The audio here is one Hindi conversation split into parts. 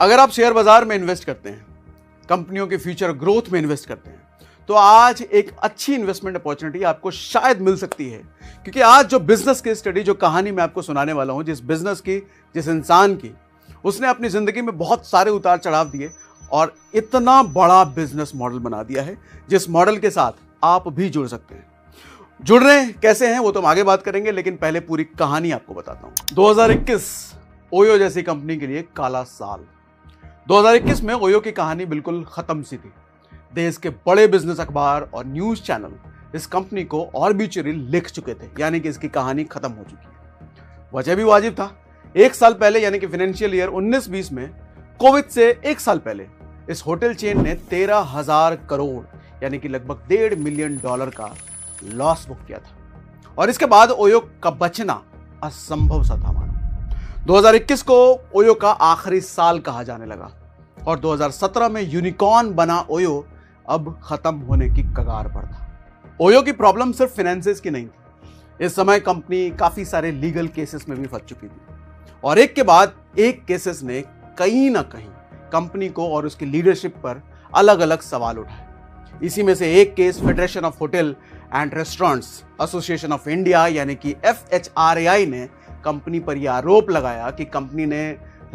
अगर आप शेयर बाजार में इन्वेस्ट करते हैं, कंपनियों के फ्यूचर ग्रोथ में इन्वेस्ट करते हैं, तो आज एक अच्छी इन्वेस्टमेंट अपॉर्चुनिटी आपको शायद मिल सकती है। क्योंकि आज जो बिजनेस की स्टडी, जो कहानी मैं आपको सुनाने वाला हूं, जिस बिजनेस की, जिस इंसान की, उसने अपनी जिंदगी में बहुत सारे उतार चढ़ाव दिए और इतना बड़ा बिजनेस मॉडल बना दिया है, जिस मॉडल के साथ आप भी जुड़ सकते हैं। जुड़ रहे हैं कैसे हैं वो तो हम आगे बात करेंगे, लेकिन पहले पूरी कहानी आपको बताता हूं। 2021 ओयो जैसी कंपनी के लिए काला साल। 2021 में ओयो की कहानी बिल्कुल खत्म सी थी। देश के बड़े बिजनेस अखबार और न्यूज चैनल इस कंपनी को ऑर्बिचुअरी लिख चुके थे, यानी कि इसकी कहानी खत्म हो चुकी है। वजह भी वाजिब था। एक साल पहले यानी कि फाइनेंशियल ईयर 19-20 में कोविड से एक साल पहले इस होटल चेन ने 13,000 करोड़ यानी कि लगभग $1.5 मिलियन का लॉस बुक किया था। और इसके बाद ओयो का बचना असंभव सा था मानो। 2021 को ओयो का आखिरी साल कहा जाने लगा और 2017 में यूनिकॉर्न बना ओयो अब खत्म होने की कगार पर था। ओयो की प्रॉब्लम सिर्फ फाइनेंसेस की नहीं थी। इस समय कंपनी काफी सारे लीगल केसेस में भी फंस चुकी थी और एक के बाद एक केसेस ने कहीं ना कहीं कंपनी को और उसकी लीडरशिप पर अलग अलग सवाल उठाए। इसी में से एक case federation of hotel and restaurants association of India यानी कि FHRAI ने कंपनी पर यह आरोप लगाया कि कंपनी ने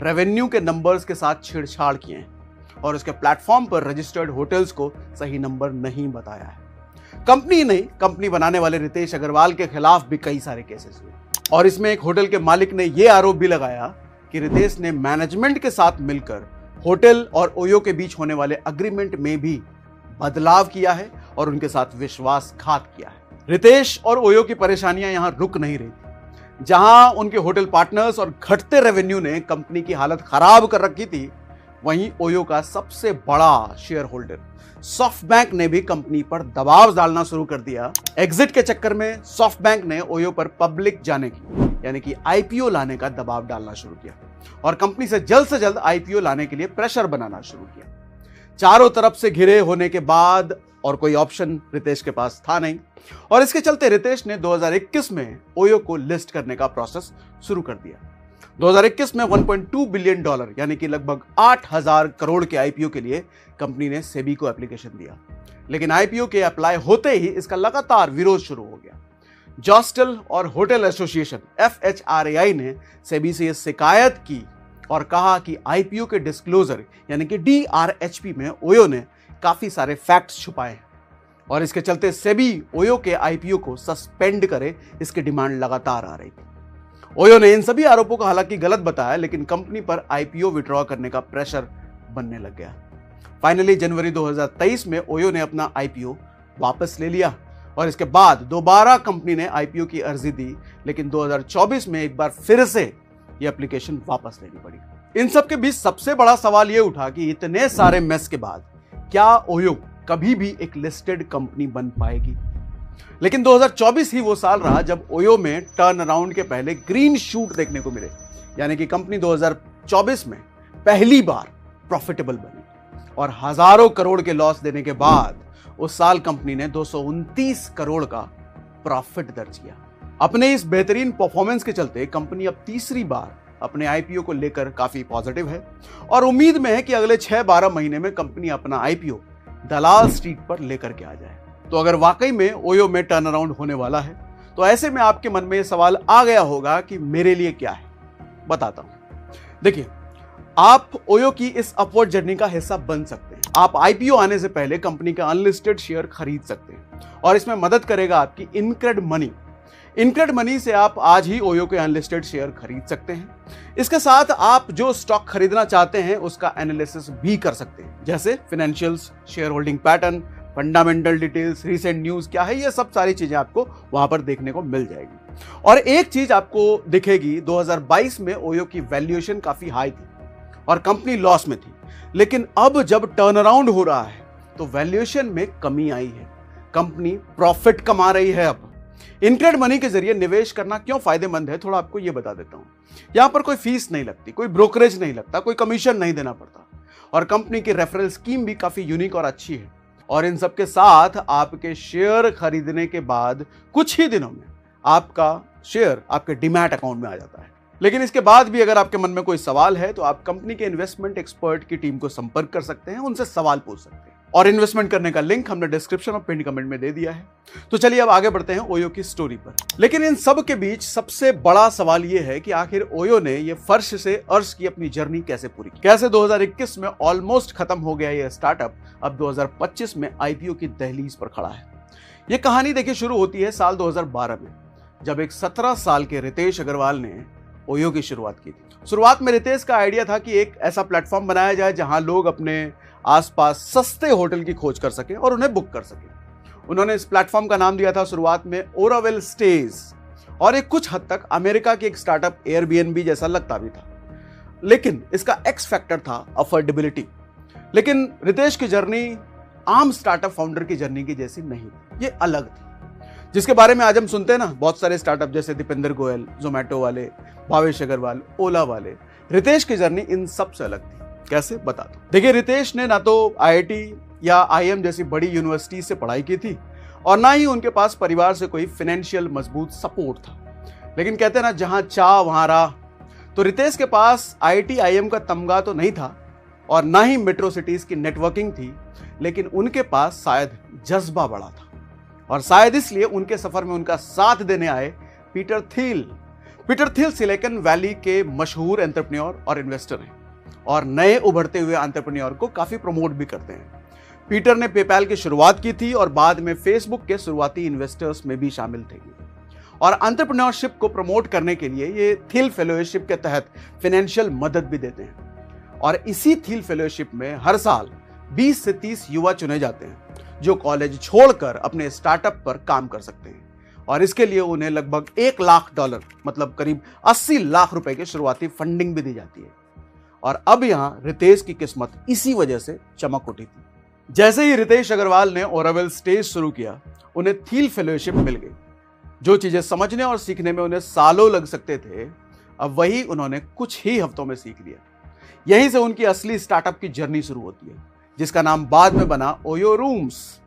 रेवेन्यू के नंबर्स के साथ छेड़छाड़ किए हैं और उसके प्लेटफॉर्म पर रजिस्टर्ड होटल्स को सही नंबर नहीं बताया है। कंपनी नहीं, कंपनी बनाने वाले रितेश अग्रवाल के खिलाफ भी कई सारे केसेस हुए और इसमें एक होटल के मालिक ने यह आरोप भी लगाया कि रितेश ने मैनेजमेंट के साथ मिलकर होटल और ओयो के बीच होने वाले अग्रीमेंट में भी बदलाव किया है और उनके साथ विश्वासघात किया है। रितेश और ओयो की परेशानियां यहां रुक नहीं रही थी। जहां उनके होटल पार्टनर्स और घटते रेवेन्यू ने कंपनी की हालत खराब कर रखी थी, वहीं ओयो का सबसे बड़ा शेयर होल्डर सॉफ्टबैंक ने भी कंपनी पर दबाव डालना शुरू कर दिया। एग्जिट के चक्कर में सॉफ्टबैंक ने ओयो पर पब्लिक जाने की यानी कि IPO लाने का दबाव डालना शुरू किया और कंपनी से जल्द IPO लाने के लिए प्रेशर बनाना शुरू किया। चारों तरफ से घिरे होने के बाद और कोई ऑप्शन रितेश के पास था नहीं और इसके चलते रितेश ने 2021 में ओयो को लिस्ट करने का प्रोसेस शुरू कर दिया। 2021 में $1.2 बिलियन यानी कि लगभग 8,000 करोड़ के IPO के लिए कंपनी ने सेबी को एप्लीकेशन दिया, लेकिन IPO के अप्लाई होते ही इसका लगातार विरोध शुरू हो गया। जॉस्टल और होटल एसोसिएशन FHRAI ने सेबी से यह शिकायत की और कहा कि IPO के डिस्क्लोजर यानी कि DRHP में ओयो ने काफी सारे फैक्ट्स छुपाए हैं और इसके चलते सेबी ओयो के IPO को सस्पेंड करे, इसकी डिमांड लगातार आ रही थी। ओयो ने इन सभी आरोपों को हालांकि गलत बताया, लेकिन कंपनी पर IPO विड्रॉ करने का प्रेशर बनने लग गया। फाइनली जनवरी 2023 में ओयो ने अपना IPO वापस ले लिया और इसके बाद दोबारा कंपनी ने IPO की अर्जी दी, लेकिन 2024 में एक बार फिर से यह एप्लीकेशन वापस लेनी पड़ी। इन सब के बीच सबसे बड़ा सवाल यह उठा कि इतने सारे मेस के बाद क्या ओयो कभी भी एक लिस्टेड कंपनी बन पाएगी। लेकिन 2024 ही वो साल रहा जब ओयो में टर्न अराउंड के पहले ग्रीन शूट देखने को मिले, यानी कि कंपनी 2024 में पहली बार प्रॉफिटेबल बनी और हजारों करोड़ के लॉस देने के बाद उस साल कंपनी ने 229 करोड़ का प्रॉफिट दर्ज किया। अपने इस बेहतरीन परफॉर्मेंस के चलते कंपनी अब तीसरी बार अपने IPO को लेकर काफी पॉजिटिव है और उम्मीद में है कि अगले 6-12 महीने में कंपनी अपना IPO दलाल स्ट्रीट पर लेकर के आ जाए। तो अगर वाकई में ओयो में टर्न अराउंड होने वाला है, तो ऐसे में आपके मन में यह सवाल आ गया होगा कि मेरे लिए क्या है। बताता हूं। देखिए, आप ओयो की इस अपवर्ड जर्नी का हिस्सा बन सकते हैं। आप IPO आने से पहले कंपनी का अनलिस्टेड शेयर खरीद सकते हैं और इसमें मदद करेगा आपकी इनक्रेड मनी। इनक्रेड मनी से आप आज ही ओयो के अनलिस्टेड शेयर खरीद सकते हैं। इसके साथ आप जो स्टॉक खरीदना चाहते हैं उसका एनालिसिस भी कर सकते हैं, जैसे financials, share holding pattern, fundamental details, recent news क्या है, ये सब सारी चीजें आपको वहां पर देखने को मिल जाएगी। और एक चीज आपको दिखेगी, 2022 में ओयो की वैल्यूएशन काफी हाई थी और कंपनी लॉस में थी, लेकिन अब जब टर्न अराउंड हो रहा है तो वैल्यूएशन में कमी आई है। कंपनी प्रॉफिट कमा रही है। अब इनक्रेड मनी के जरिए निवेश करना क्यों फायदेमंद है, थोड़ा आपको यह बता देता हूं। यहां पर कोई फीस नहीं लगती, कोई ब्रोकरेज नहीं लगता, कोई कमीशन नहीं देना पड़ता और कंपनी की रेफरल स्कीम भी काफी यूनिक और अच्छी है। और इन सब के साथ आपके शेयर खरीदने के बाद कुछ ही दिनों में आपका शेयर आपके डीमैट अकाउंट में आ जाता है। लेकिन इसके बाद भी अगर आपके मन में कोई सवाल है तो आप कंपनी के इन्वेस्टमेंट एक्सपर्ट की टीम को संपर्क कर सकते हैं, उनसे सवाल पूछ सकते हैं। और इन्वेस्टमेंट करने का लिंक हमने डिस्क्रिप्शन और पिन कमेंट में दे दिया है। तो चलिए अब आगे बढ़ते हैं ओयो की स्टोरी पर। लेकिन इन सब के बीच सबसे बड़ा सवाल यह है कि आखिर ओयो ने यह फर्श से अर्श की अपनी जर्नी कैसे पूरी की। कैसे 2021 में ऑलमोस्ट खत्म हो गया यह स्टार्टअप अब 2025 में आईपीओ की दहलीज पर खड़ा है। यह कहानी देखिए शुरू होती है साल 2012 में, जब एक 17 साल के रितेश अग्रवाल ने ओयो की शुरुआत की थी। शुरुआत में रितेश का आइडिया था कि एक ऐसा प्लेटफॉर्म बनाया जाए जहां लोग अपने आसपास सस्ते होटल की खोज कर सकें और उन्हें बुक कर सकें। उन्होंने इस प्लेटफॉर्म का नाम दिया था शुरुआत में ओरावेल स्टेज, और एक कुछ हद तक अमेरिका की एक स्टार्टअप एयरबीएनबी जैसा लगता भी था। लेकिन इसका एक्स फैक्टर था अफोर्डेबिलिटी। लेकिन रितेश की जर्नी आम स्टार्टअप फाउंडर की जर्नी की जैसी नहीं, ये अलग थी, जिसके बारे में आज हम सुनते हैं ना, बहुत सारे स्टार्टअप जैसे दीपेंद्र गोयल, जोमेटो वाले, भावेश अग्रवाल, ओला वाले। रितेश की जर्नी इन सब से अलग थी। कैसे, बता दो। देखिए, रितेश ने ना तो आईआईटी या आईएम जैसी बड़ी यूनिवर्सिटी से पढ़ाई की थी और ना ही उनके पास परिवार से कोई फाइनेंशियल मजबूत सपोर्ट था। लेकिन कहते हैं ना, जहां चाह वहां राह। तो रितेश के पास आईआईटी आईएम का तमगा तो नहीं था और ना ही मेट्रो सिटीज की नेटवर्किंग थी, लेकिन उनके पास शायद जज्बा बड़ा था। और शायद इसलिए उनके सफर में उनका साथ देने आए Peter Thiel. Peter Thiel silicon valley के मशहूर एंटरप्रेन्योर और इन्वेस्टर हैं और नए उभरते हुए एंटरप्रेन्योर को काफी प्रमोट भी करते हैं। पीटर ने पेपैल की शुरुआत की थी और बाद में फेसबुक के शुरुआती इन्वेस्टर्स में भी शामिल थे। और एंटरप्रेन्योरशिप को प्रमोट करने के लिए ये थिल फेलोशिप के तहत फाइनेंशियल मदद भी देते हैं। और इसी थिल फेलोशिप में हर साल 20 से 30 युवा चुने जाते हैं जो कॉलेज छोड़कर अपने स्टार्टअप पर काम कर सकते हैं। और इसके लिए उन्हें लगभग $1 लाख, मतलब करीब 80 लाख रुपए की शुरुआती फंडिंग भी दी जाती है। और अब यहां रितेश की किस्मत इसी वजह से चमक उठी थी। जैसे ही रितेश अग्रवाल ने ओरावेल स्टेज शुरू किया, उन्हें थिल फेलोशिप मिल गई। जो चीजें समझने और सीखने में उन्हें सालों लग सकते थे, अब वही उन्होंने कुछ ही हफ्तों में सीख लिया। यहीं से उनकी असली स्टार्टअप की जर्नी शुरू होती है, जिसका नाम बाद में बना ओयो रूम्स।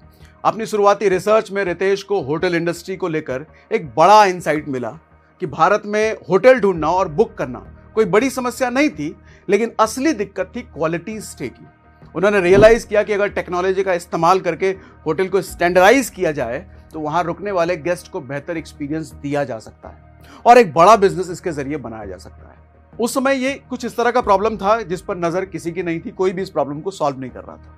अपनी शुरुआती रिसर्च में रितेश को होटल इंडस्ट्री को लेकर एक बड़ा इंसाइट मिला कि भारत में होटल ढूंढना और बुक करना कोई बड़ी समस्या नहीं थी, लेकिन असली दिक्कत थी क्वालिटी स्टे की। उन्होंने रियलाइज किया कि अगर टेक्नोलॉजी का इस्तेमाल करके होटल को स्टैंडर्डाइज किया जाए तो वहां रुकने वाले गेस्ट को बेहतर एक्सपीरियंस दिया जा सकता है और एक बड़ा बिजनेस इसके जरिए बनाया जा सकता है। उस समय ये कुछ इस तरह का प्रॉब्लम था जिस पर नजर किसी की नहीं थी, कोई भी इस प्रॉब्लम को सॉल्व नहीं कर रहा था।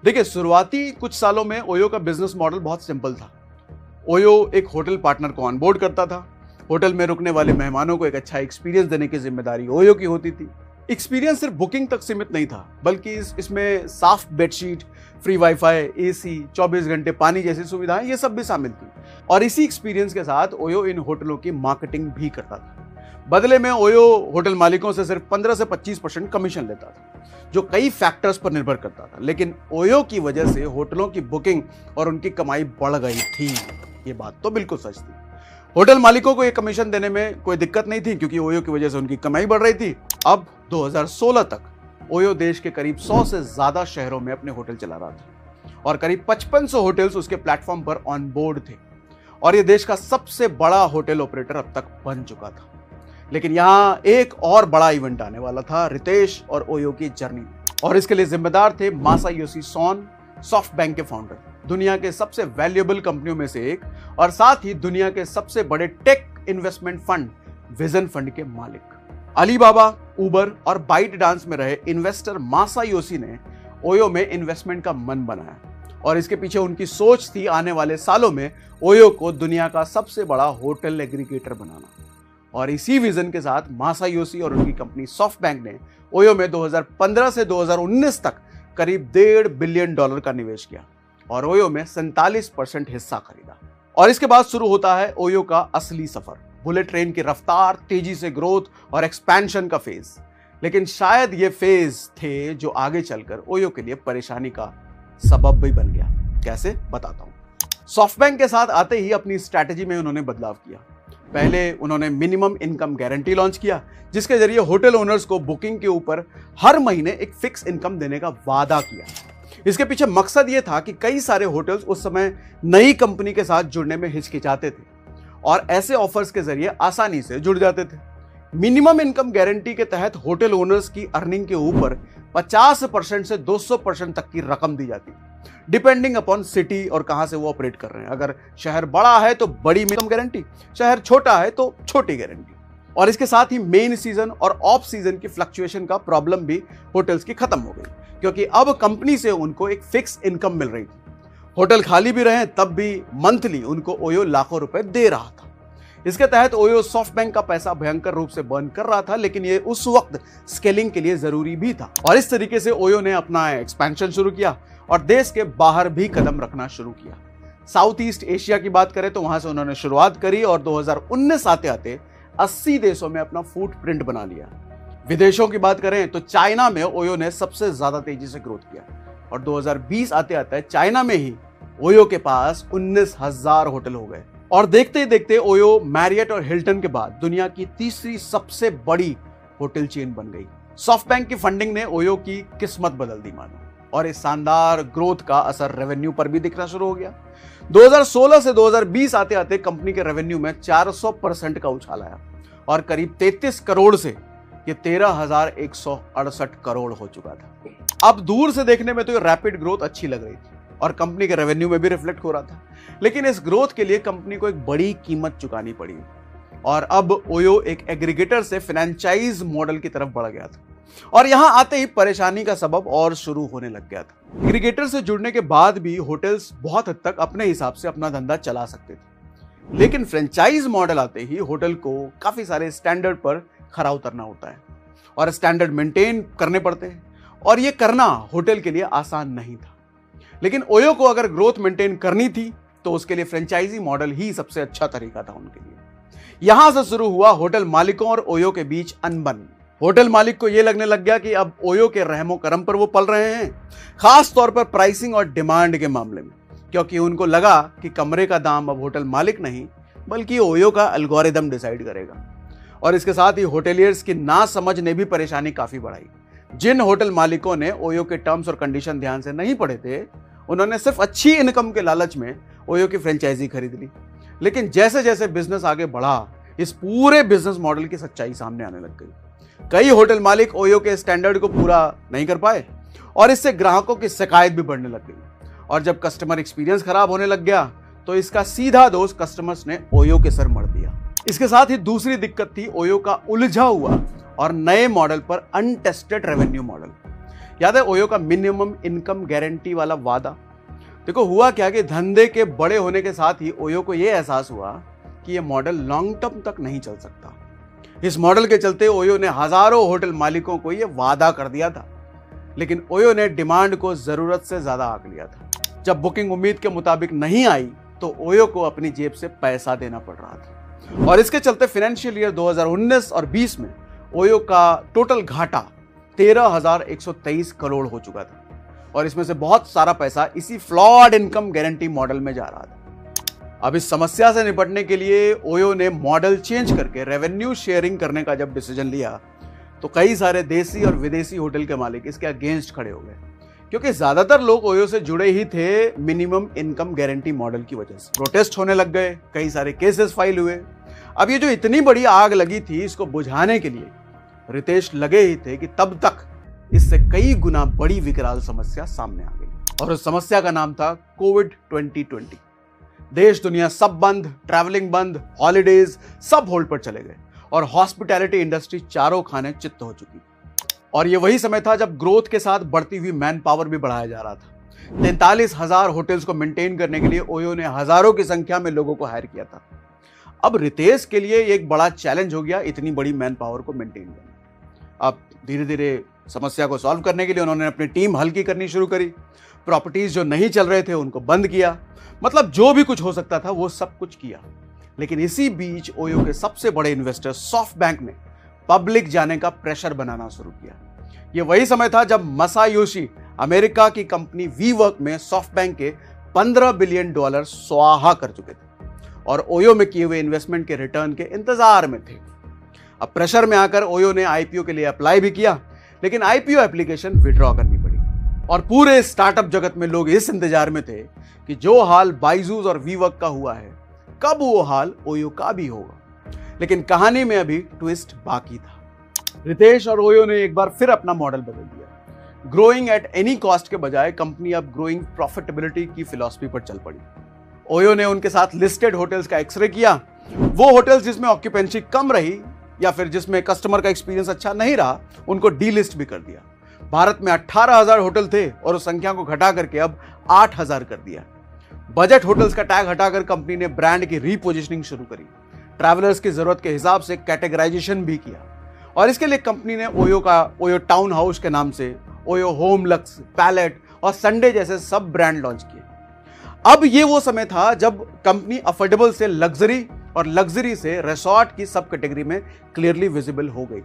देखिए, शुरुआती कुछ सालों में ओयो का बिजनेस मॉडल बहुत सिंपल था। ओयो एक होटल पार्टनर को ऑनबोर्ड करता था। होटल में रुकने वाले मेहमानों को एक अच्छा एक्सपीरियंस देने की जिम्मेदारी ओयो की होती थी। एक्सपीरियंस सिर्फ बुकिंग तक सीमित नहीं था, बल्कि इसमें साफ बेडशीट, फ्री वाईफाई, एसी, 24 घंटे पानी जैसी सुविधाएं, ये सब भी शामिल थी। और इसी एक्सपीरियंस के साथ ओयो इन होटलों की मार्केटिंग भी करता था। बदले में ओयो होटल मालिकों से सिर्फ 15 से 25% कमीशन लेता था, जो कई फैक्टर्स पर निर्भर करता था। लेकिन ओयो की वजह से होटलों की बुकिंग और उनकी कमाई बढ़ गई थी। ये बात तो बिल्कुल सच थी। होटल मालिकों को ये कमीशन देने में कोई दिक्कत नहीं थी, क्योंकि ओयो की वजह से उनकी कमाई बढ़ रही थी। अब 2016 तक ओयो देश के करीब 100 से ज्यादा शहरों में अपने होटल चला रहा था और करीब 5500 होटल्स उसके प्लेटफॉर्म पर ऑन बोर्ड थे। और ये देश का सबसे बड़ा होटल ऑपरेटर अब तक बन चुका था। लेकिन यहां एक और बड़ा इवेंट आने वाला था रितेश और ओयो की जर्नी, और इसके लिए जिम्मेदार थे मासायोशी सोन, सॉफ्टबैंक के फाउंडर, दुनिया के सबसे वैल्यूएबल कंपनियों में से एक, और साथ ही दुनिया के सबसे बड़े tech investment fund vision fund के मालिक। अलीबाबा, उबर और बाइट डांस में रहे इन्वेस्टर मासायोशी ने ओयो में इन्वेस्टमेंट का मन बनाया, और इसके पीछे उनकी सोच थी आने वाले सालों में ओयो को दुनिया का सबसे बड़ा होटल एग्रीगेटर बनाना। और इसी विजन के साथ मासायोशी और उनकी कंपनी सॉफ्टबैंक ने ओयो में 2015 से 2019 तक करीब $1.5 बिलियन का निवेश किया और ओयो में 47% हिस्सा खरीदा। और इसके बाद शुरू होता है ओयो का असली सफर, बुलेट ट्रेन की रफ्तार, तेजी से ग्रोथ और एक्सपेंशन का फेज। लेकिन शायद ये फेज थे जो आगे चलकर ओयो के लिए परेशानी का सबब भी बन गया। कैसे, बताता हूं। सॉफ्टबैंक के साथ आते ही अपनी स्ट्रैटेजी में उन्होंने बदलाव किया। पहले उन्होंने मिनिमम इनकम गारंटी लॉन्च किया, जिसके जरिए होटल ओनर्स को बुकिंग के ऊपर हर महीने एक फिक्स इनकम देने का वादा किया। इसके पीछे मकसद यह था कि कई सारे होटल्स उस समय नई कंपनी के साथ जुड़ने में हिचकिचाते थे और ऐसे ऑफर्स के जरिए आसानी से जुड़ जाते थे। मिनिमम इनकम गारंटी के तहत होटल ओनर्स की अर्निंग के ऊपर 50% से 200% तक की रकम दी जाती है, डिपेंडिंग अपॉन सिटी और कहां से वो ऑपरेट कर रहे हैं। अगर शहर बड़ा है तो बड़ी मिनिमम गारंटी, शहर छोटा है तो छोटी गारंटी। और इसके साथ ही मेन सीजन और ऑफ सीजन की फ्लक्चुएशन का प्रॉब्लम भी होटल्स की खत्म हो गई, क्योंकि अब कंपनी से उनको एक फिक्स इनकम मिल रही थी। होटल खाली भी रहे तब भी मंथली उनको ओयो लाखों रुपए दे रहा था। इसके तहत ओयो सॉफ्ट बैंक का पैसा भयंकर रूप से बर्न कर रहा था, लेकिन ये उस वक्त स्केलिंग के लिए जरूरी भी था। और इस तरीके से ओयो ने अपना एक्सपेंशन शुरू किया और देश के बाहर भी कदम रखना शुरू किया। साउथ ईस्ट एशिया की बात करें तो वहां से उन्होंने शुरुआत करी और 2019 आते आते 80 देशों में अपना फुटप्रिंट बना लिया। विदेशों की बात करें तो चाइना में ओयो ने सबसे ज्यादा तेजी से ग्रोथ किया और 2020 आते आते चाइना में ही ओयो के पास 19,000 होटल हो गए। और देखते ही देखते ओयो मैरियट और हिल्टन के बाद दुनिया की तीसरी सबसे बड़ी होटल चेन बन गई। सॉफ्ट बैंक की फंडिंग ने ओयो की किस्मत बदल दी मानो, और इस शानदार ग्रोथ का असर रेवेन्यू पर भी दिखना शुरू हो गया। 2016 से 2020 आते आते कंपनी के रेवेन्यू में 400% का उछाल आया और करीब 33 करोड़ से ये 13,168 करोड़ हो चुका था। अब दूर से देखने में तो ये रैपिड ग्रोथ अच्छी लग रही थी और कंपनी के रेवेन्यू में भी रिफ्लेक्ट हो रहा था, लेकिन इस ग्रोथ के लिए कंपनी को एक बड़ी कीमत चुकानी पड़ी और अब ओयो एक एग्रीगेटर से फ्रेंचाइज मॉडल की तरफ बढ़ गया था। और यहां आते ही परेशानी का सबब और शुरू होने लग गया था। एग्रीगेटर से जुड़ने के बाद भी होटल्स बहुत हद तक अपने हिसाब से अपना धंधा चला सकते थे, लेकिन फ्रेंचाइज मॉडल आते ही होटल को काफी सारे स्टैंडर्ड पर खरा उतरना होता है और स्टैंडर्ड मेंटेन करने पड़ते हैं, और ये करना होटल के लिए आसान नहीं था। लेकिन ओयो को अगर ग्रोथ मेंटेन करनी थी तो उसके लिए फ्रेंचाइजी मॉडल ही सबसे अच्छा तरीका था उनके लिए। यहां से शुरू हुआ होटल मालिकों और ओयो के बीच अनबन। होटल मालिक को यह लगने लग गया कि अब ओयो के रहमो करम पर वो पल रहे हैं, खास तौर पर प्राइसिंग और डिमांड के मामले में, क्योंकि उनको लगा कि कमरे का दाम अब होटल मालिक नहीं बल्कि ओयो का एल्गोरिदम डिसाइड करेगा। और इसके साथ ही होटेलियर्स की ना समझ ने भी परेशानी काफी बढ़ाई। जिन होटल मालिकों ने ओयो के टर्म्स और कंडीशन ध्यान से नहीं पढ़े थे, उन्होंने सिर्फ अच्छी इनकम के लालच में ओयो की फ्रेंचाइजी खरीद ली। लेकिन जैसे जैसे बिजनेस आगे बढ़ा, इस पूरे बिजनेस मॉडल की सच्चाई सामने आने लग गई। कई होटल मालिक ओयो के स्टैंडर्ड को पूरा नहीं कर पाए और इससे ग्राहकों की शिकायत भी बढ़ने लग गई। और जब कस्टमर एक्सपीरियंस खराब होने लग गया तो इसका सीधा दोष कस्टमर्स ने ओयो के सर मढ़ दिया। इसके साथ ही दूसरी दिक्कत थी ओयो का उलझा हुआ और नए मॉडल पर अनटेस्टेड रेवेन्यू मॉडल। याद है ओयो का मिनिमम इनकम गारंटी वाला वादा? देखो हुआ क्या कि धंधे के बड़े होने के साथ ही ओयो को यह एहसास हुआ कि यह मॉडल लॉन्ग टर्म तक नहीं चल सकता। इस मॉडल के चलते ओयो ने हजारों होटल मालिकों को यह वादा कर दिया था, लेकिन ओयो ने डिमांड को जरूरत से ज्यादा आंक लिया था। जब बुकिंग उम्मीद के मुताबिक नहीं आई तो ओयो को अपनी जेब से पैसा देना पड़ रहा था, और इसके चलते फाइनेंशियल ईयर 2019 और 20 में ओयो का टोटल घाटा 13,123 करोड़ हो चुका था, और इसमें से बहुत सारा पैसा इसी फ्लॉड इनकम गारंटी मॉडल में जा रहा था। अब इस समस्या से निपटने के लिए ओयो ने मॉडल चेंज करके रेवेन्यू शेयरिंग करने का जब डिसीजन लिया तो कई सारे देसी और विदेशी होटल के मालिक इसके अगेंस्ट खड़े हो गए, क्योंकि ज्यादातर लोग ओयो से जुड़े ही थे मिनिमम इनकम गारंटी मॉडल की वजह से। प्रोटेस्ट होने लग गए, कई सारे केसेस फाइल हुए। अब ये जो इतनी बड़ी आग लगी थी, इसको बुझाने के लिए रितेश लगे ही थे कि तब तक इससे कई गुना बड़ी विकराल समस्या सामने आ गई, और उस समस्या का नाम था कोविड 2020। देश दुनिया सब बंद, ट्रैवलिंग बंद, हॉलीडेज सब होल्ड पर चले गए और हॉस्पिटैलिटी इंडस्ट्री चारों खाने चित्त हो चुकी। और ये वही समय था जब ग्रोथ के साथ बढ़ती हुई मैन पावर भी बढ़ाया जा रहा था। 43,000 होटल्स को मेंटेन करने के लिए ओयो ने हजारों की संख्या में लोगों को हायर किया था। अब रितेश के लिए एक बड़ा चैलेंज हो गया इतनी बड़ी मैन पावर को मेंटेन करना। अब धीरे धीरे समस्या को सॉल्व करने के लिए उन्होंने अपनी टीम हल्की करनी शुरू करी। प्रॉपर्टीज जो नहीं चल रहे थे उनको बंद किया, मतलब जो भी कुछ हो सकता था वो सब कुछ किया। लेकिन इसी बीच ओयो के सबसे बड़े इन्वेस्टर सॉफ्ट बैंक ने पब्लिक जाने का प्रेशर बनाना शुरू किया। यह वही समय था जब मसायोशी अमेरिका की कंपनी वीवर्क में सॉफ्ट बैंक के $15 बिलियन स्वाहा कर चुके थे और ओयो में किए हुए इन्वेस्टमेंट के रिटर्न के इंतजार में थे। अब प्रेशर में आकर ओयो ने आईपीओ के लिए अप्लाई भी किया, लेकिन आईपीओ एप्लीकेशन विड्रॉ करनी पड़ी। और पूरे स्टार्टअप जगत में लोग इस इंतजार में थे कि जो हाल बाइजूस और वीवर्क का हुआ है, कब वो हाल ओयो का भी होगा। लेकिन कहानी में अभी ट्विस्ट बाकी था। रितेश और ओयो ने एक बार फिर अपना मॉडल बदल दिया। ग्रोइंग एट एनी कॉस्ट के बजाय कंपनी अब ग्रोइंग प्रॉफिटेबिलिटी की फिलॉसफी पर चल पड़ी। ओयो ने उनके साथ लिस्टेड होटल्स का एक्सरे किया। वो होटल्स जिसमें ऑक्यूपेंसी कम रही या फिर जिसमें कस्टमर का एक्सपीरियंस अच्छा नहीं रहा, उनको डीलिस्ट भी कर दिया। भारत में 18,000 होटल थे और उस संख्या को घटा करके अब 8,000 कर दिया। बजट होटल्स का टैग हटाकर कंपनी ने ब्रांड की रीपोजिशनिंग शुरू करी। ट्रैवलर्स की जरूरत के हिसाब से कैटेगराइजेशन भी किया और इसके लिए कंपनी ने ओयो टाउन हाउस के नाम से ओयो होम लक्स, पैलेट और संडे जैसे सब ब्रांड लॉन्च किए। अब ये वो समय था जब कंपनी अफोर्डेबल से लग्जरी और लग्जरी से रिसॉर्ट की सब कैटेगरी में क्लियरली विजिबल हो गई।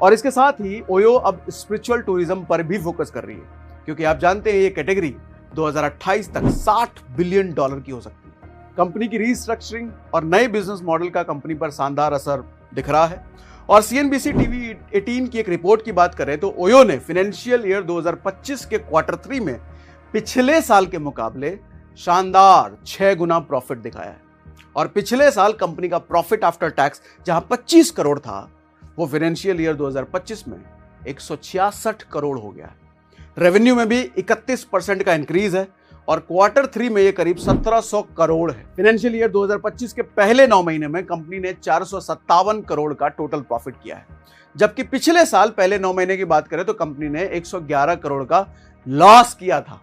और इसके साथ ही ओयो अब स्पिरिचुअल टूरिज्म पर भी फोकस कर रही है, क्योंकि आप जानते हैं ये कैटेगरी 2028 तक $60 बिलियन की हो सकती है। कंपनी की रीस्ट्रक्चरिंग और नए बिजनेस मॉडल का कंपनी पर शानदार असर दिख रहा है। और CNBC TV 18 की एक रिपोर्ट की बात करें तो ओयो ने फाइनेंशियल ईयर 2025 के Q3 में पिछले साल के मुकाबले शानदार 6 गुना प्रॉफिट दिखाया है। और पिछले साल कंपनी का प्रॉफिट आफ्टर टैक्स जहां 25 करोड़ था, वो फाइनेंशियल ईयर 2025 में 166 करोड़ हो गया है। रेवेन्यू में भी 31% का इंक्रीज है और Q3 में ये करीब 1700 करोड़ है। फाइनेंशियल ईयर 2025 के पहले 9 महीने में कंपनी ने 457 करोड़ का टोटल प्रॉफिट किया है, जबकि पिछले साल पहले 9 महीने की बात करें तो कंपनी ने 111 करोड़ का लॉस किया था।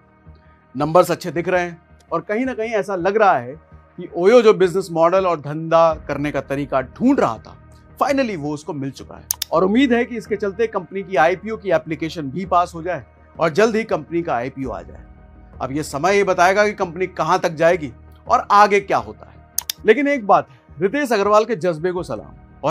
नंबर्स अच्छे दिख रहे हैं और कहीं ना कहीं ऐसा लग रहा है कि ओयो जो बिजनेस मॉडल और धंधा करने का तरीका ढूंढ रहा था, फाइनली वो उसको मिल चुका है। और उम्मीद है कि इसके चलते कंपनी की IPO की एप्लीकेशन भी पास हो जाए और जल्द ही कंपनी का IPO आ जाए। अब ये समय ही बताएगा कि कंपनी कहां तक जाएगी और आगे क्या होता है। लेकिन एक बात है, रितेश अग्रवाल के जज्बे को सलाम।